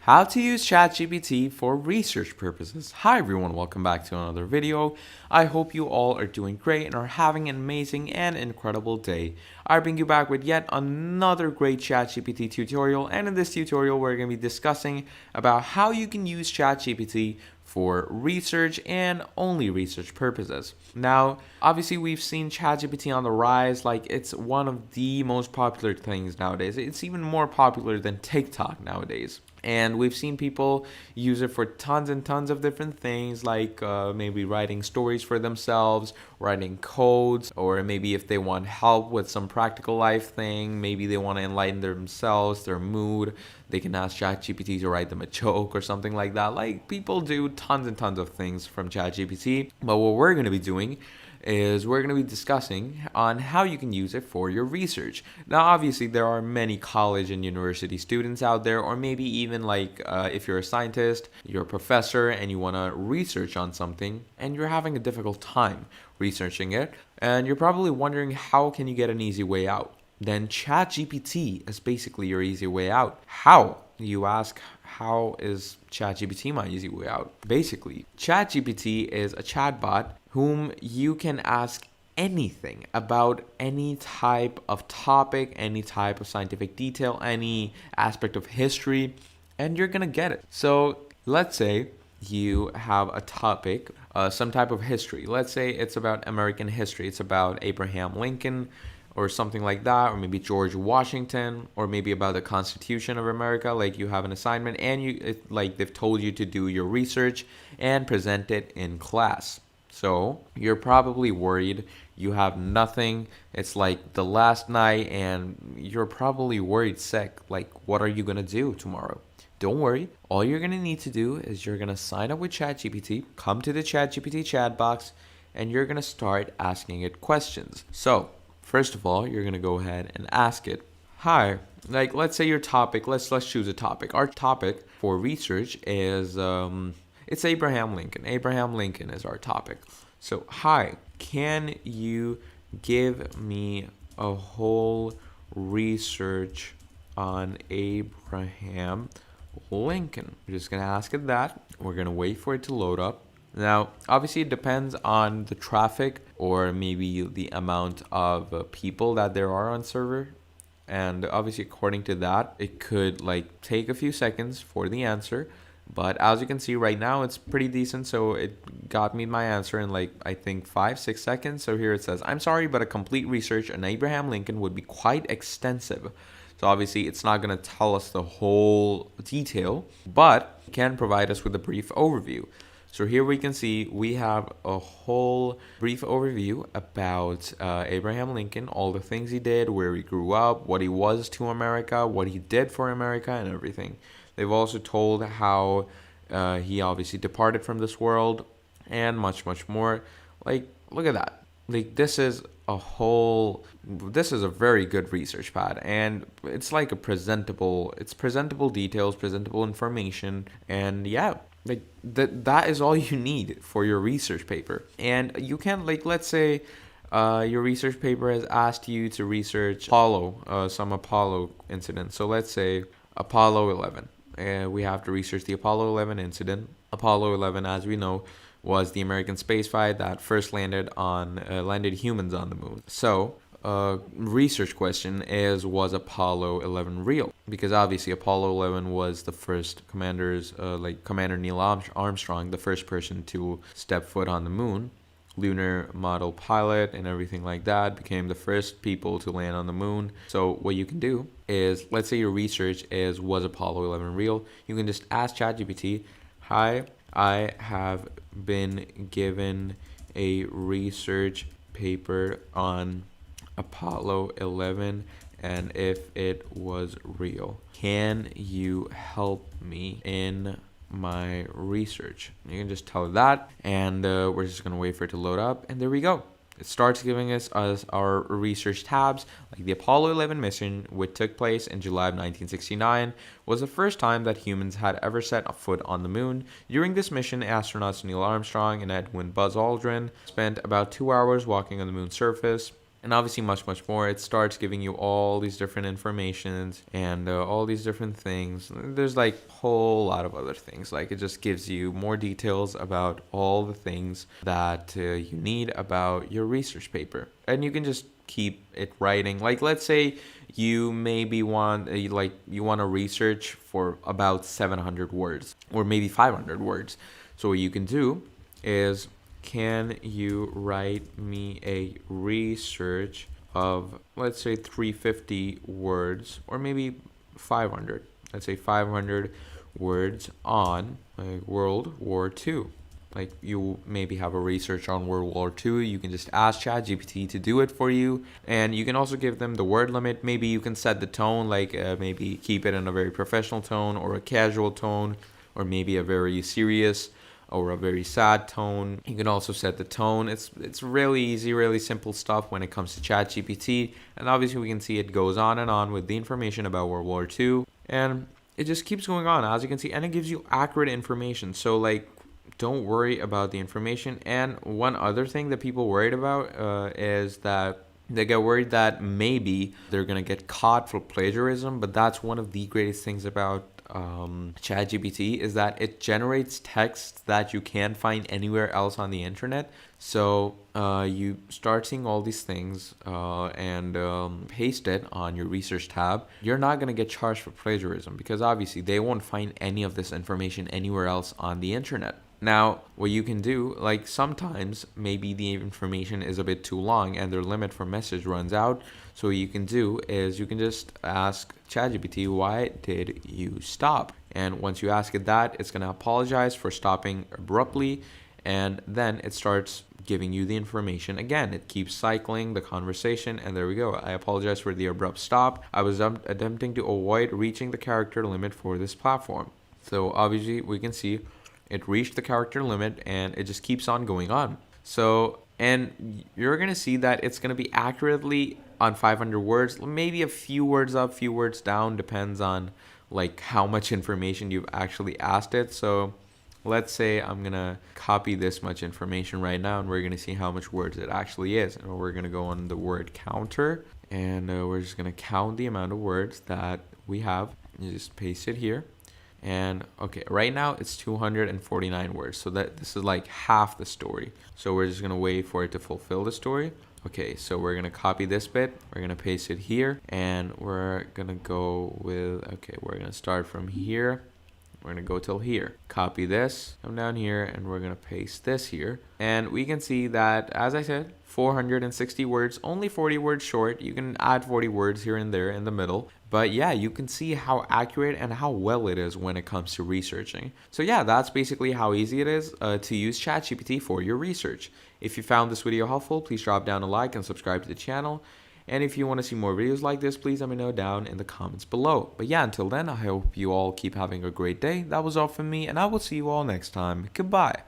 How to use ChatGPT for research purposes. Hi everyone, welcome back to another video. I hope you all are doing great and are having an amazing and incredible day. I bring you back with yet another great ChatGPT tutorial, and in this tutorial we're going to be discussing about how you can use ChatGPT for research and only research purposes. Now, obviously we've seen ChatGPT on the rise, like it's one of the most popular things nowadays. It's even more popular than TikTok nowadays. And we've seen people use it for tons and tons of different things, like maybe writing stories for themselves, writing codes, or maybe if they want help with some practical life thing, maybe they want to enlighten themselves, their mood, they can ask ChatGPT to write them a joke or something like that. Like, people do tons and tons of things from ChatGPT. But what we're going to be doing is we're going to be discussing on how you can use it for your research. Now, obviously, there are many college and university students out there, or maybe even like if you're a scientist, you're a professor, and you want to research on something, and you're having a difficult time researching it, and you're probably wondering how can you get an easy way out. Then ChatGPT is basically your easy way out. How? You ask, how is ChatGPT my easy way out? Basically, ChatGPT is a chatbot whom you can ask anything about any type of topic, any type of scientific detail, any aspect of history, and you're gonna get it. So let's say you have a topic, some type of history. Let's say it's about American history. It's about Abraham Lincoln or something like that, or maybe George Washington, or maybe about the Constitution of America. Like, you have an assignment and like they've told you to do your research and present it in class. So you're probably worried, you have nothing, it's like the last night, and you're probably worried sick. Like, what are you gonna do tomorrow? Don't worry, all you're gonna need to do is you're gonna sign up with ChatGPT, come to the ChatGPT chat box, and you're gonna start asking it questions. So first of all, you're gonna go ahead and ask it, hi, like, let's say your topic, let's choose a topic. Our topic for research is it's Abraham Lincoln. Abraham Lincoln is our topic. So, hi, can you give me a whole research on Abraham Lincoln? We're just going to ask it that. We're going to wait for it to load up. Now, obviously, it depends on the traffic or maybe the amount of people that there are on server. And obviously, according to that, it could like take a few seconds for the answer. But as you can see right now, it's pretty decent. So it got me my answer in like, I think 5-6 seconds. So here it says, I'm sorry, but a complete research on Abraham Lincoln would be quite extensive. So obviously it's not going to tell us the whole detail, but it can provide us with a brief overview. So here we can see we have a whole brief overview about Abraham Lincoln, all the things he did, where he grew up, what he was to America, what he did for America, and everything. They've also told how he obviously departed from this world and much, much more. Like, look at that. Like, this is a very good research pad, and it's like it's presentable details, presentable information, and yeah, like that is all you need for your research paper. And you can, like, let's say your research paper has asked you to research some Apollo incidents. So let's say Apollo 11. We have to research the Apollo 11 incident. Apollo 11, as we know, was the American spaceflight that first landed humans on the moon. So, research question is, was Apollo 11 real? Because obviously Apollo 11 was the first Commander Neil Armstrong, the first person to step foot on the moon. Lunar model pilot and everything like that, became the first people to land on the moon. So what you can do is, let's say your research is, was Apollo 11 real? You can just ask ChatGPT, hi, I have been given a research paper on Apollo 11, and if it was real, can you help me in my research? You can just tell it that, and we're just gonna wait for it to load up, and there we go. It starts giving us our research tabs. Like, the Apollo 11 mission, which took place in July of 1969, was the first time that humans had ever set a foot on the moon. During this mission, astronauts Neil Armstrong and Edwin Buzz Aldrin spent about 2 hours walking on the moon's surface. and obviously much more. It starts giving you all these different informations and all these different things. There's like a whole lot of other things. Like it just gives you more details about all the things that you need about your research paper, and you can just keep it writing. Like let's say you maybe want you want to research for about 700 words or maybe 500 words. So what you can do is, can you write me a research of, let's say, 350 words or maybe 500? Let's say 500 words on like World War II. Like you maybe have a research on World War II, you can just ask ChatGPT to do it for you, and you can also give them the word limit. Maybe you can set the tone, like maybe keep it in a very professional tone or a casual tone, or maybe a very serious or a very sad tone. You can also set the tone. It's really easy, really simple stuff when it comes to ChatGPT, and obviously we can see it goes on and on with the information about World War II, and it just keeps going on, as you can see, and it gives you accurate information. So like, don't worry about the information. And one other thing that people worried about is that they get worried that maybe they're gonna get caught for plagiarism. But that's one of the greatest things about ChatGPT, is that it generates text that you can't find anywhere else on the internet. So you start seeing all these things and paste it on your research tab. You're not going to get charged for plagiarism, because obviously they won't find any of this information anywhere else on the internet. Now, what you can do, like sometimes maybe the information is a bit too long and their limit for message runs out. So what you can do is you can just ask ChatGPT, why did you stop? And once you ask it that, it's going to apologize for stopping abruptly. And then it starts giving you the information again. It keeps cycling the conversation, and there we go. I apologize for the abrupt stop. I was attempting to avoid reaching the character limit for this platform. So obviously we can see it reached the character limit, and it just keeps on going on. So, and you're going to see that it's going to be accurately on 500 words, maybe a few words up, few words down, depends on like how much information you've actually asked it. So let's say I'm going to copy this much information right now, and we're going to see how much words it actually is. And we're going to go on the word counter, and we're just going to count the amount of words that we have. You just paste it here. And okay, right now it's 249 words, so that this is like half the story. So we're just gonna wait for it to fulfill the story. Okay, so we're gonna copy this bit, we're gonna paste it here, and we're gonna go with, okay, we're gonna start from here, we're gonna go till here. Copy this, come down here, and we're gonna paste this here. And we can see that, as I said, 460 words, only 40 words short. You can add 40 words here and there in the middle. But yeah, you can see how accurate and how well it is when it comes to researching. So yeah, that's basically how easy it is to use ChatGPT for your research. If you found this video helpful, please drop down a like and subscribe to the channel. And if you want to see more videos like this, please let me know down in the comments below. But yeah, until then, I hope you all keep having a great day. That was all from me, and I will see you all next time. Goodbye.